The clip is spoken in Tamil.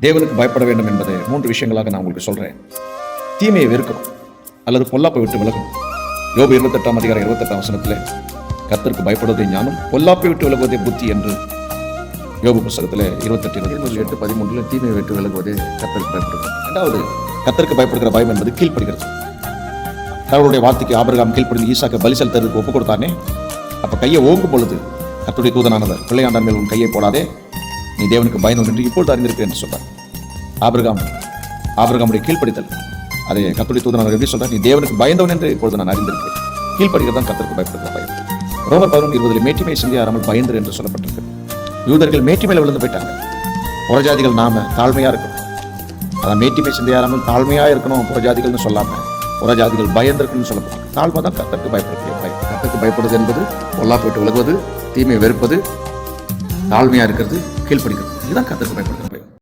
தேவனுக்கு பயப்பட வேண்டும் என்பதை 3 விஷயங்களாக நான் உங்களுக்கு சொல்றேன். தீமையை வெறுக்கணும் அல்லது பொல்லாப்பை விட்டு விலகணும். யோபு 28ஆம் அதிகாரம் 28ஆம் வசனத்திலே கர்த்தருக்கு பயப்படுவதை ஞானம், பொல்லாப்பை விட்டு விலகுவதே புத்தி என்று யோபு புத்தகத்தில் 28:13 தீமையை விட்டு விலகுவதே கர்த்தருக்கு பயப்படுகிறது. இரண்டாவது, கர்த்தருக்கு பயப்படுகிற பயம் என்பது கீழ்ப்படுகிறது. கடவுளுடைய வார்த்தைக்கு ஆபிரகாம் கீழ்ப்படிந்து ஈசாக்கை பலி செலுத்துறதுக்கு ஒப்பு கொடுத்தானே, அப்ப கையை ஓங்கும் பொழுது கர்த்தருடைய தூதனானவர் பிள்ளையாண்டான் மேல் உன் கையை போடாதே, நீ தேவனுக்கு பயந்தவன் என்று இப்பொழுது அறிந்திருக்கிறேன் என்று சொல்றார். ஆபிரகாமுடைய கீழ்ப்படித்தல் அதை கர்த்தருடைய தூதனானவர் எப்படி சொல்றார்? நீ தேவனுக்கு பயந்தவன் என்று இப்பொழுது நான் அறிந்திருக்கிறேன். கீழ்ப்படுகிறது தான் கர்த்தருக்கு பயப்படுகிற பயம். ரோமர் 11:20 மேட்டிமை சிந்தியாராமல் பயந்து என்று சொல்லப்பட்டிருக்கு. யூதர்கள் மேட்டிமையில விழுந்து போயிட்டாங்க. புறஜாதிகள் நாம தாழ்மையா இருக்கணும். அதான் மேட்டிமை சிந்தையாராமல் தாழ்மையா இருக்கணும் புறஜாதிகள்னு சொல்லாம புறஜாதிகள் பயந்திருக்குன்னு சொல்லப்படும். தாழ்மை தான் கர்த்தருக்கு பயப்படக்கூடிய பயம். கர்த்தருக்கு பயப்படுவது என்பது பொல்லாப்பை விட்டு விலகுவது, தீமையை வெறுப்பது, தாழ்மையா இருக்கிறது, கீழ்ப்படுகிறது. இதுதான் கர்த்தருக்கு பயப்படுகிறது.